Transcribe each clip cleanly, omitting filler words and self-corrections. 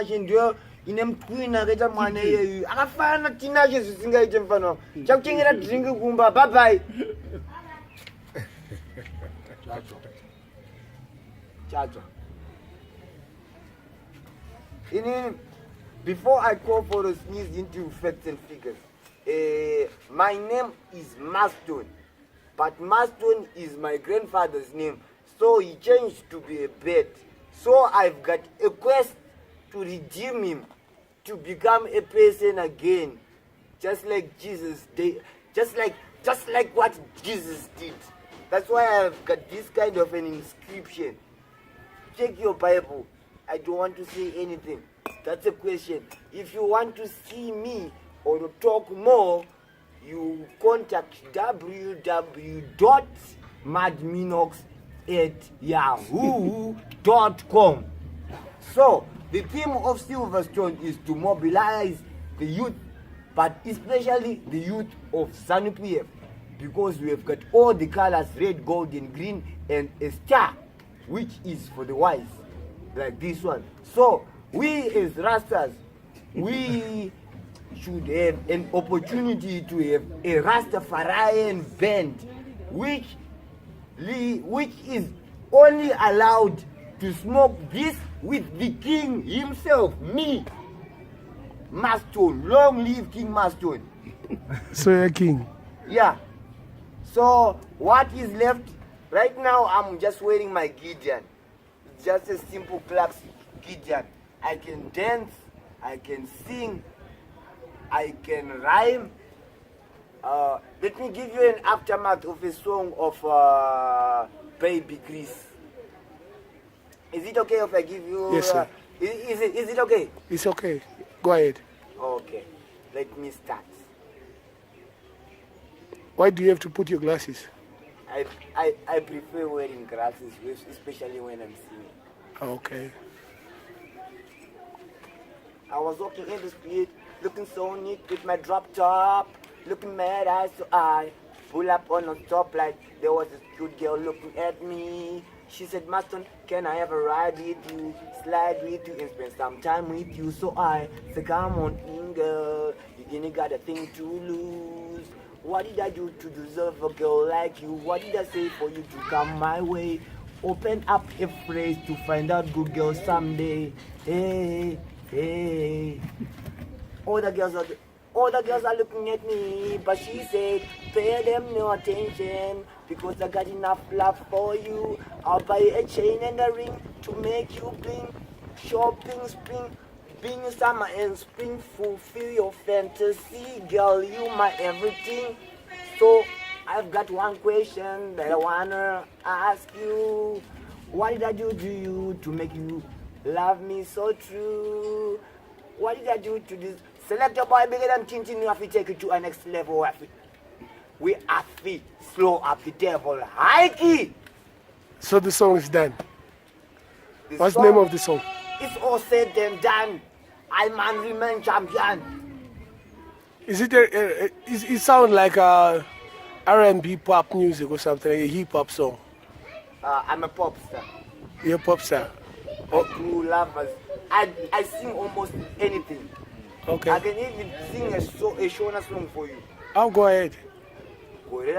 ndio inemtwina kaita mwana iyeyu akafana Tinashe zvisingaite mfano chakuchengera drink kumba bye bye. Chacho. Before I call for a sneeze into facts and figures, my name is Maston, but Maston is my grandfather's name, so he changed to be a bird. So I've got a quest to redeem him, to become a person again, just like Jesus did, just like what Jesus did. That's why I've got this kind of an inscription. Check your Bible. I don't want to say anything. That's a question. If you want to see me or to talk more, you contact www.madminox@yahoo.com. So, the theme of Silverstone is to mobilize the youth, but especially the youth of ZANU-PF, because we have got all the colors, red, gold, and green, and a star, which is for the wise, like this one. So, we as Rastas, we should have an opportunity to have a Rastafarian band, which is only allowed to smoke this with the king himself, me, Maston. Long live King Maston. So you're king? Yeah. So what is left? Right now I'm just wearing my Gideon. It's just a simple classic Gideon. I can dance, I can sing, I can rhyme. Let me give you an aftermath of a song of Baby Grease. Is it okay if I give you? Yes, sir. Is it okay? It's okay. Go ahead. Okay. Let me start. Why do you have to put your glasses? I prefer wearing glasses, especially when I'm singing. Okay. I was walking in the street, looking so neat with my drop top, looking mad eyes to eye. Pull up on a stoplight, there was this cute girl looking at me. She said, Maston, can I have a ride with you, slide with you, and spend some time with you? So I said, come on in, girl, you didn't got a thing to lose. What did I do to deserve a girl like you? What did I say for you to come my way? Open up a phrase to find out good girl someday. Hey, hey. All the girls are looking at me, but she said, pay them no attention, because I got enough love for you. I'll buy a chain and a ring to make you bling. Shopping, spring, being summer and spring, fulfill your fantasy, girl, you my everything. So I've got one question that I wanna ask you. What did I do to you to make you love me so true? What did I do to this? Select your boy bigger than Tintin, you have to take it to a next level. We have to slow up the devil. High key! So the song is done. What's the name of the song? It's all said and done. I man remain champion. Is it it sound like a R&B pop music or something, a hip hop song? I'm a pop star. You're a pop star. I do love us. I sing almost anything. Okay. I can even sing a Shona song for you. I'll go ahead.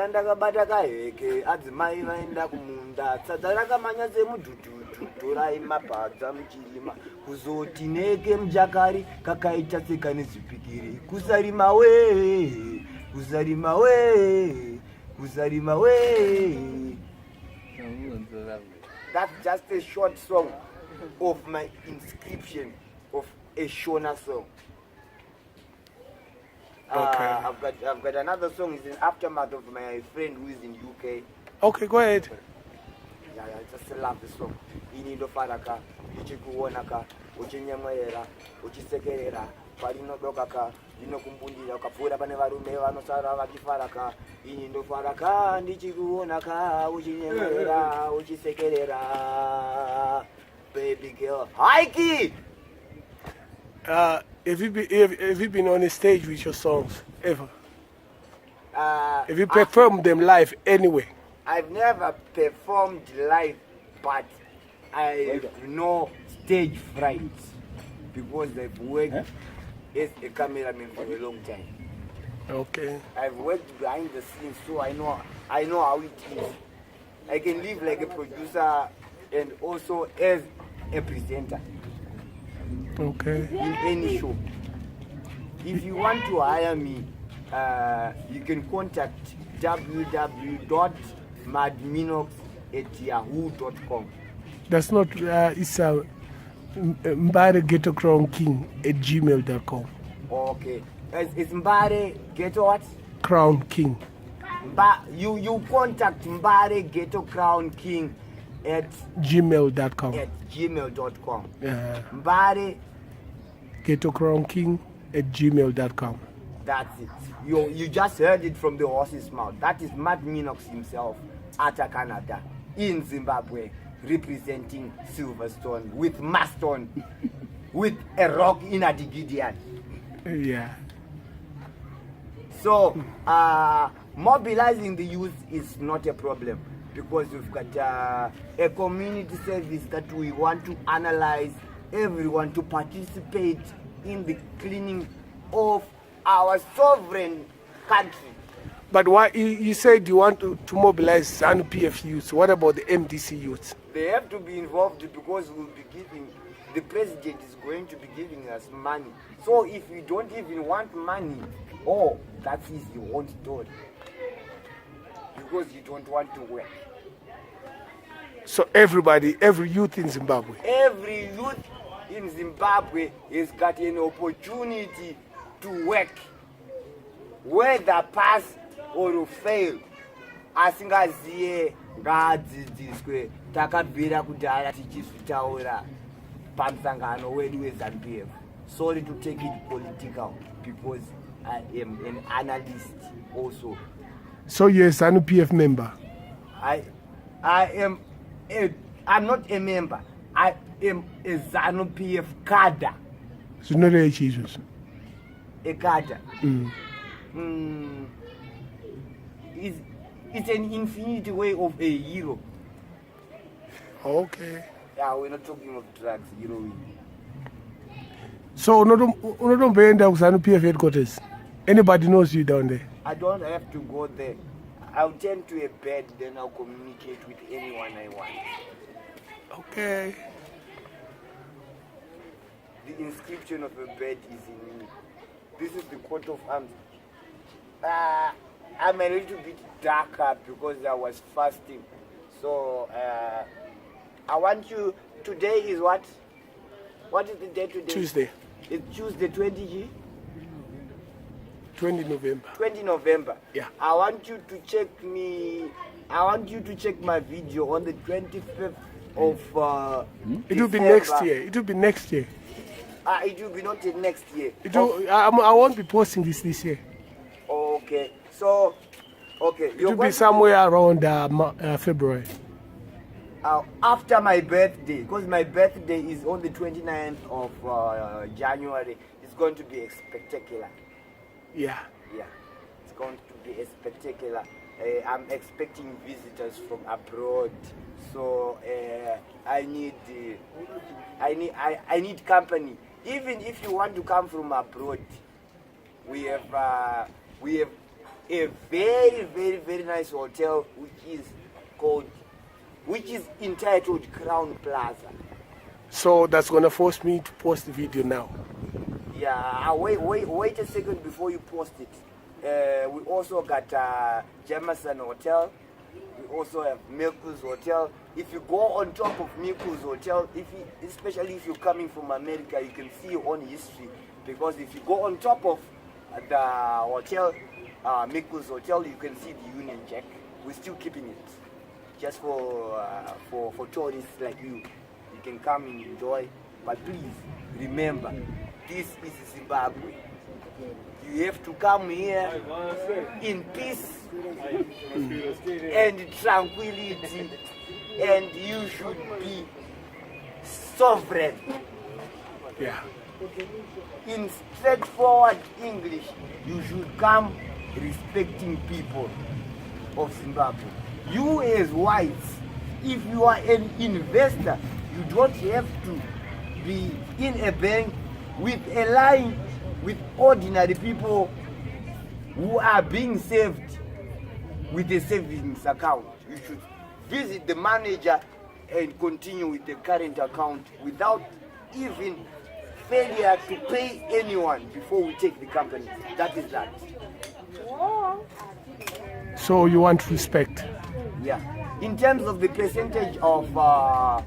Ndakabata kaheke adzimai vaenda kumunda tsadza rakamanyadze mudhudhudhu torai mabhadza muchirima kuzoti neke mujakari kakaita seka nezvipikiri kusarima we kusarima we kusarima we. That's just a short song of my inscription of a Shona song. Okay. I've got another song. It's an aftermath of my friend who is in UK. Okay, go ahead. Yeah, I just love the song. Inindo faraka, ichikuonaka, uchinyamwera, uchisekerera, parinodokaka, inokumbundira ukapfuura pane varume vanosara vachifaraka. Inindo faraka, ndichikuonaka, uchinyamwera, uchisekerera. Baby girl, Heike! Have you been on a stage with your songs ever? Have you performed them live anyway? I've never performed live, but I know stage fright. because I've worked as a cameraman for a long time. Okay. I've worked behind the scenes, so I know how it is. I can live like a producer and also as a presenter. Okay. In any show. If you want to hire me, you can contact www.madminox@yahoo.com. That's not, it's Mbare Ghetto Crown King @gmail.com. Okay. It's Mbare Ghetto what? Crown King. You contact Mbare Ghetto Crown King at gmail.com. gmail.com. Mbare Ghetto Crown King @gmail.com. That's it. You just heard it from the horse's mouth. That is Mad Minox himself at Canada in Zimbabwe, representing Silverstone with Maston, with a rock in a Gideon. Yeah. So mobilizing the youth is not a problem because we've got a community service that we want to analyze everyone to participate in the cleaning of our sovereign country. But why you said you want to mobilize ZANU-PF youth? What about the MDC youth? They have to be involved because we'll be giving, the president is going to be giving us money. So if we don't even want money, that is your own story. Because you don't want to work. So everybody, every youth in Zimbabwe? Every youth in Zimbabwe has got an opportunity to work, whether pass or fail. Asingaziye ngadzidziswe takabvira kudhara tichizvitaura pamusangano wedu weZANU-PF. Sorry to take it political because I am an analyst also. So you're a ZANU-PF member? I'm not a member. I am a ZANU-PF cadre. So not a Jesus. A cadre. It's an infinite way of a hero. Okay. Yeah, we're not talking of drugs, heroin. So, not ZANU-PF headquarters. Anybody knows you down there? I don't have to go there. I'll tend to a bed, then I'll communicate with anyone I want. Okay. The inscription of a bed is in me. This is the coat of arms. I'm a little bit darker because I was fasting. So, I want you, today is what? What is the day today? Tuesday. It's Tuesday, 20 November. 20 November. Yeah. I want you to check my video on the 25th of It will be December. next year. It will be next year. It will be not next year. I won't be posting this year. Okay. So, okay. It will be somewhere around February. After my birthday, because my birthday is on the 29th of January. It's going to be spectacular. Yeah. Yeah, it's going to be spectacular. I'm expecting visitors from abroad, so I need company. Even if you want to come from abroad, we have a very, very, very nice hotel which is entitled Crown Plaza. So that's gonna force me to post the video now. Yeah, wait a second before you post it. We also got Jameson Hotel. We also have Milku's Hotel. If you go on top of Milku's Hotel, especially if you're coming from America, you can see your own history. Because if you go on top of the hotel, Milku's Hotel, you can see the Union Jack. We're still keeping it, just for tourists like you. You can come and enjoy, but please remember, this is Zimbabwe. You have to come here in peace and tranquility, and you should be sovereign. Yeah. In straightforward English, you should come respecting people of Zimbabwe. You as whites, if you are an investor, you don't have to be in a bank with a line with ordinary people who are being saved with a savings account. You should visit the manager and continue with the current account without even failure to pay anyone before we take the company. That is that. So you want respect? Yeah. In terms of the percentage of 100%,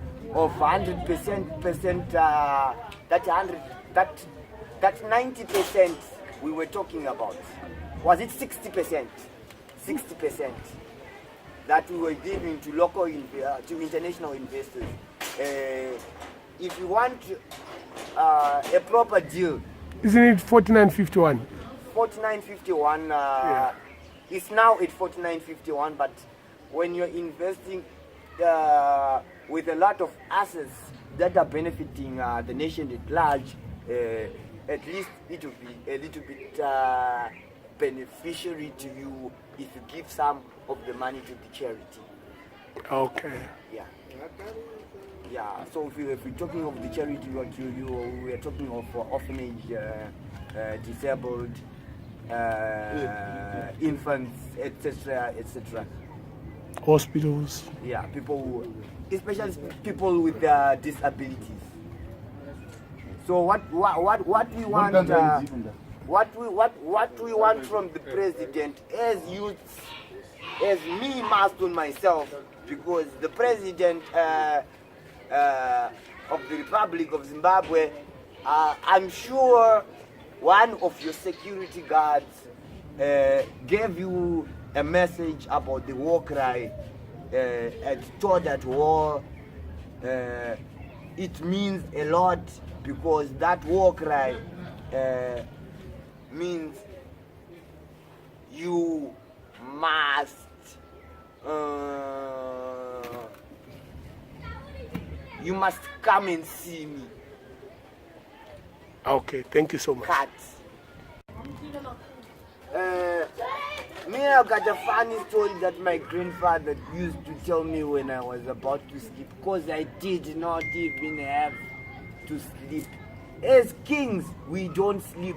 that 90% we were talking about, was it 60%? 60% that we were giving to local, to international investors. If you want a proper deal, isn't it 49.51? 49.51. Yeah. It's now at 49.51, but when you're investing with a lot of assets that are benefiting the nation at large, at least it will be a little bit beneficiary to you if you give some of the money to the charity. Okay. Yeah. Yeah. So if we're talking of the charity, we are talking of orphanage, disabled, infants, etc., etc. Hospitals. Yeah, people, especially people with disabilities. So what we want, what we want from the president, as youths, as me, Maston, myself, because the president of the Republic of Zimbabwe, I'm sure one of your security guards gave you a message about the war cry and told that war. It means a lot because that war cry means you must come and see me. Okay, thank you so much. Cut. Me, I got a funny story that my grandfather used to tell me when I was about to sleep, because I did not even have to sleep. As kings, we don't sleep.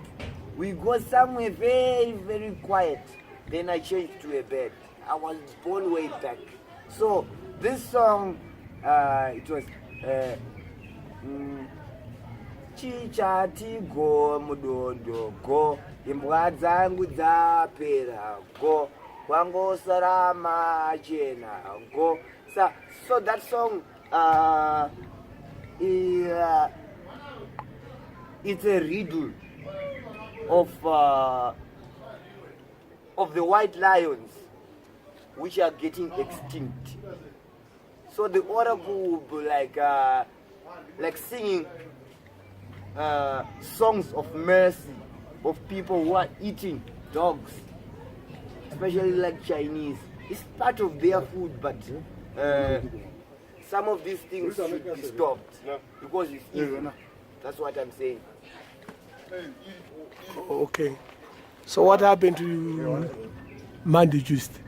We go somewhere very, very quiet. Then I changed to a bed. I was born way back. So this song, it was Chichati go mudondo go imbwa dzangu dzapera go kwango sarama chena go. So that song it's a riddle of the white lions which are getting extinct. So the oracle will be like singing songs of mercy of people who are eating dogs, especially like Chinese. It's part of their food, but some of these things should be stopped because it's evil. That's what I'm saying. Okay. So what happened to you Monday, Tuesday?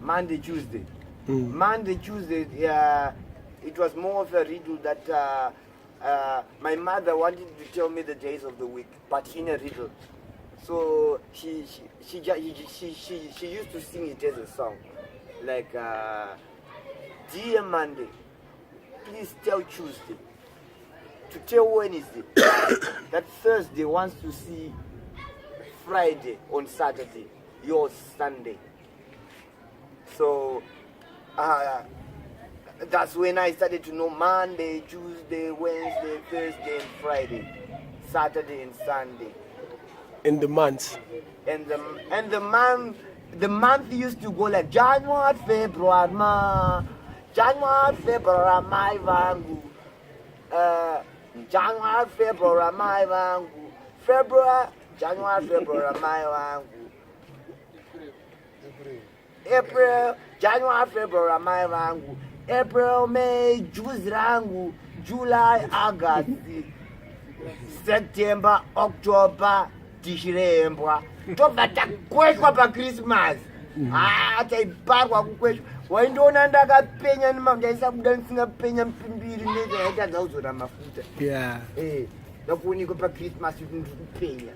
Monday, Tuesday. Monday, Tuesday, it was more of a riddle that my mother wanted to tell me the days of the week, but in a riddle. So she used to sing it as a song, like dear Monday, please tell Tuesday to tell Wednesday that Thursday wants to see Friday on Saturday, yours Sunday. So that's when I started to know Monday, Tuesday, Wednesday, Thursday, and Friday, Saturday and Sunday. In the months. And the month used to go like January, February, January, February, my vangu. January, February, my vangu. February, January, February, my vangu. April, January, February, my vangu. April, May, June rangu, July, August, September, October, December. Tobva takweshwa pa Christmas. Taiparwa kukweshwa. Waindona ndakapenya ndaisa kuda ndisingapenya mpimbiri neza yaita zauzora mafuta. Yeah. ndakuonekwa paChristmas kuti ndiri kupenya.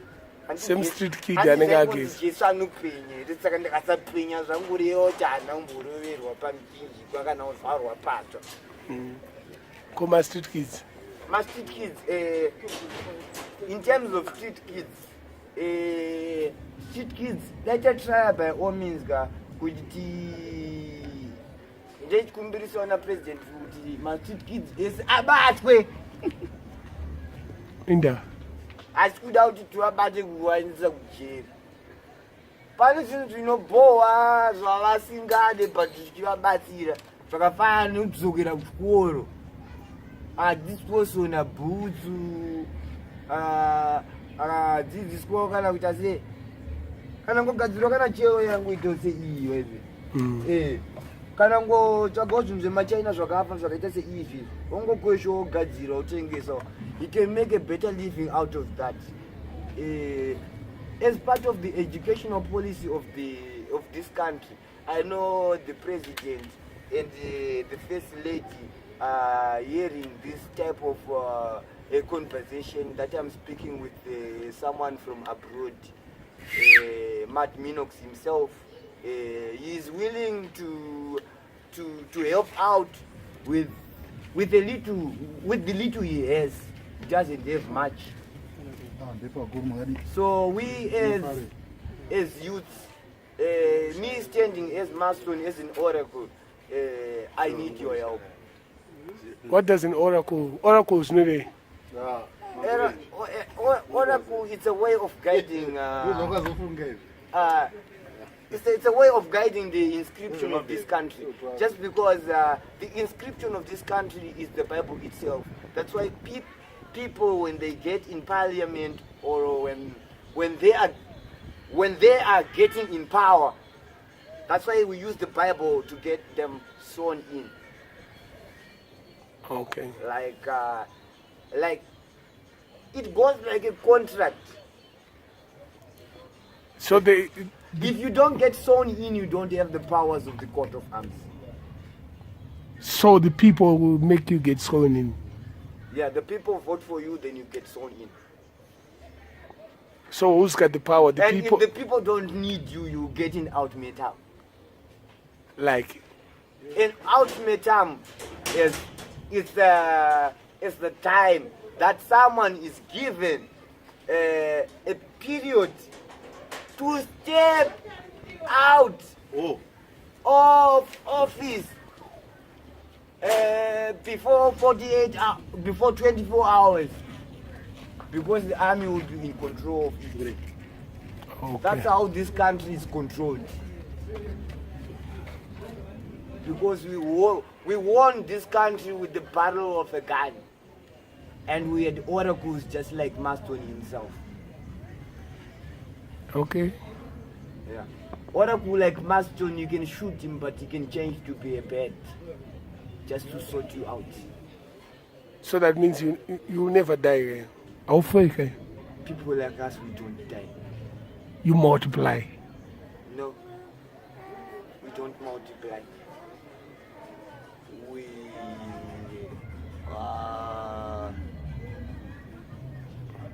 Same street kid anenge agezi. Jesu anopenye, saka ndakasapenya zvangu rewo chanamboroverwa pamichinjikwa kana kuvharwa patsva. Koma street kids. My street kids, in terms of street kids, let us try by all means kuti ndechikumbirisa na president kuti my street kids is abatwe. Inda. Asi kuda kuti tiwabate kuwaendesa kujeri. Pane zvinhu zvinobohwa zvavasingade but zvichivabatsira zvakafanana nekudzokera kuchikoro. Dzidziswa bhutsu, dzidziswa kana kuita sei, kana ngogadzirwa kana chero yangu itose iyo izvi. Kana ngotsvagawo zvinhu zvemachina zvakafa zvakaita seizvi, wongokwesha wogadzira wotengesa. You can make a better living out of that. As part of the educational policy of this country, I know the president and the first lady hearing this type of a conversation that I'm speaking with someone from abroad, Matt Minox himself. He is willing to help out with the little he has. He doesn't have much. So we as youths, me standing as Maston, as an oracle, I need your help. What does an oracle? Oracles, maybe. Oracle, it's a way of guiding. It's a way of guiding the inscription of this country. Just because the inscription of this country is the Bible itself. That's why people, when they get in parliament or when they are getting in power, that's why we use the Bible to get them sworn in. Okay. Like it goes like a contract. So if you don't get sworn in, you don't have the powers of the coat of arms. So the people will make you get sworn in. Yeah, the people vote for you, then you get sworn in. So who's got the power? The and people. If the people don't need you, you get in ultimatum. Like an ultimatum is the time that someone is given a period to step out of office before 24 hours, because the army will be in control of Israel. Okay. That's how this country is controlled. Because we won this country with the barrel of a gun, and we had oracles just like Maston himself. Okay. Yeah. Oracle like Maston, you can shoot him, but he can change to be a bat, just to sort you out. So that means you will never die. How fake? People like us, we don't die. You multiply. No, we don't multiply.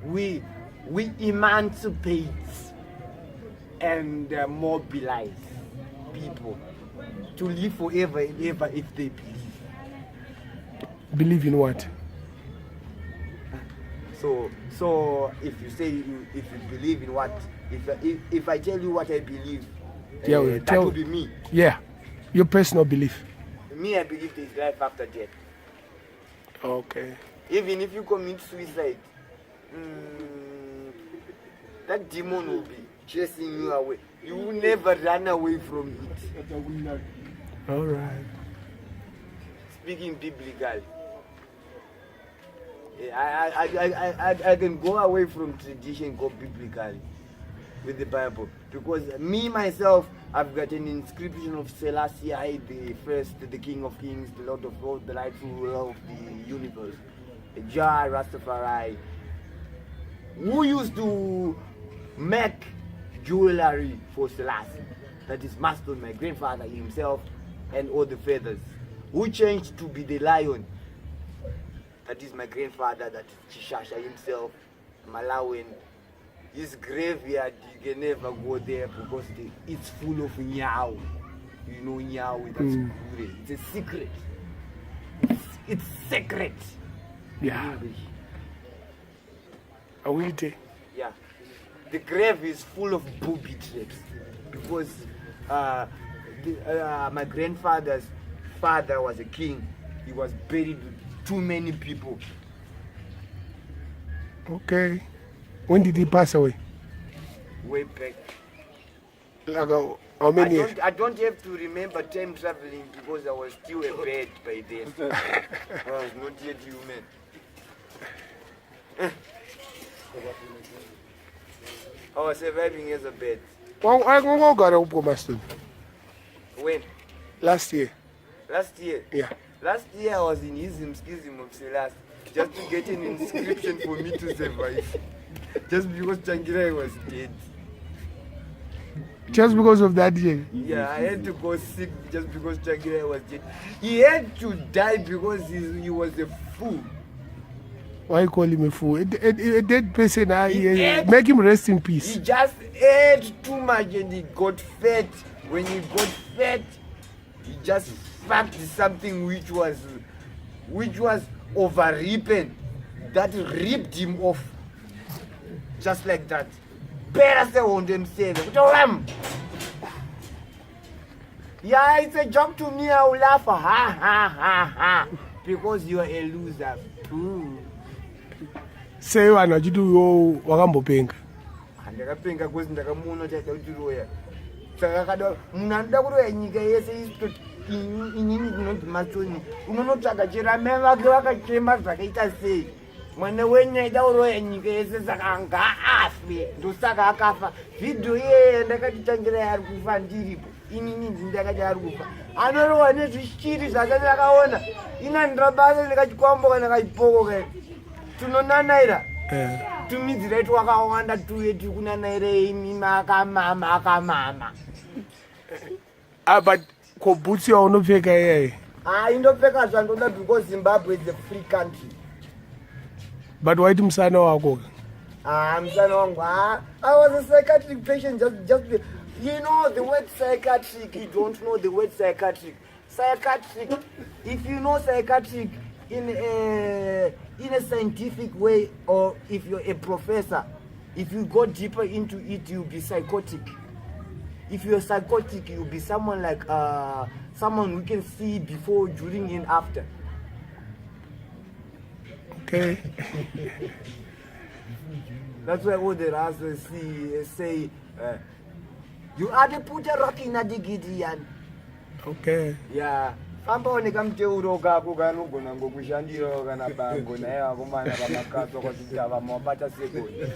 We emancipate and mobilize people to live forever and ever if they believe. Believe in what? So if you say if you believe in what, if I tell you what I believe, that would be me. Yeah, your personal belief. Me, I believe there is life after death. Okay. Even if you commit suicide, that demon will be chasing you away. You will never run away from it. All right. Speaking biblically, I can go away from tradition, go biblically with the Bible, because me myself, I've got an inscription of Selassie, the first, the King of Kings, the Lord of Lords, the rightful ruler of the universe, Jah Rastafari, who used to make jewelry for Selassie. That is Maston, my grandfather himself, and all the feathers, who changed to be the lion. That is my grandfather, that is Chishasha himself, Malawian. His graveyard, you can never go there because it's full of nyao. You know nyao, that's Kure. It's a secret. It's secret. Yeah. Are we there? Yeah. The grave is full of booby traps because my grandfather's father was a king. He was buried with too many people. Okay. When did he pass away? Way back. Like how many years? I don't have to remember time traveling because I was still a bird by then. I was not yet human. I was surviving as a bird. I got a Maston. When? Last year. Last year? Yeah. Last year I was in Schism of Selas just to get an inscription for me to survive. Just because Changirai was dead. Just because of that year? Yeah, I had to go sick just because Changirai was dead. He had to die because he was a fool. Why call him a fool? A dead person, make him rest in peace. He just ate too much and he got fat. When he got fat, he just fucked something which was over-ripen. That ripped him off. Just like that. Better on themselves. Yeah, it's a joke to me. I will laugh. Ha ha ha ha. Because you are a loser. Ooh. Say you are not you wakambopenga. Ndakapenga because ndakamuona chaita kuti roya. Saka kada munhu anoda kuroya nyika yese inini kunoti Maston unonotsvaga chirame vake vakachema zvakaita sei. Mwana wenyu aida kuroya nyika yese saka anga afe. Ndosaka akafa. Vhidhiyo iyeye ndakati Changirai ari kufa ndiripo. Inini ndakati ari kufa. Anorowa nezvishiri zvasati akaona. Ina ndirabasa ndikachikwamboka ndakachipoko tunonanaira. Tumidzira itu wakawanda tuye kunanaira imi makamama. But kobutsi unopfeka yeye. Indopfeka zvandoda because Zimbabwe is a free country. But why do msana wako? Msana wangu. I was a psychiatric patient just you know the word psychiatric, you don't know the word psychiatric. Psychiatric, if you know psychiatric in a scientific way, or if you're a professor, if you go deeper into it, you'll be psychotic. If you're psychotic, you'll be someone like someone we can see before, during, and after. Okay. That's why all the Rastas say, you are the puja rocking at the Gideon. Okay. Yeah. Ambaoneka mteuro kako kanogona ngokushandira kana bango naye akomana pamakato kuti vamabata segoni.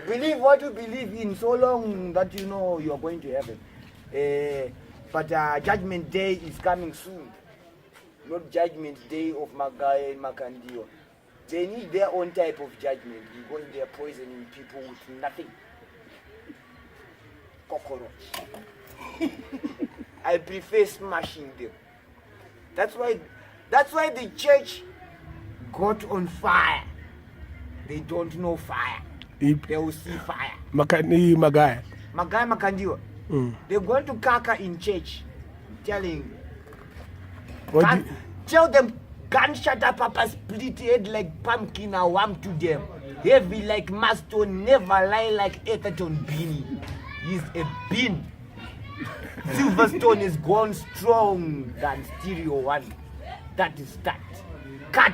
Believe what you believe in so long that you know you are going to heaven. But judgment day is coming soon. Not judgment day of Magai and Makandiwa. They need their own type of judgment because they are poisoning people with nothing. Cockroach. I prefer smashing them. That's why the church got on fire. They don't know fire. They will see fire. Magai Makandiwa. They're going to kaka in church. Telling tell them gunshot up papa split head like pumpkin and warm to them. Heavy like Maston, never lie like Etherton Beanie. He's a bean. Silverstone is gone strong than Stereo One. That is that. Cut!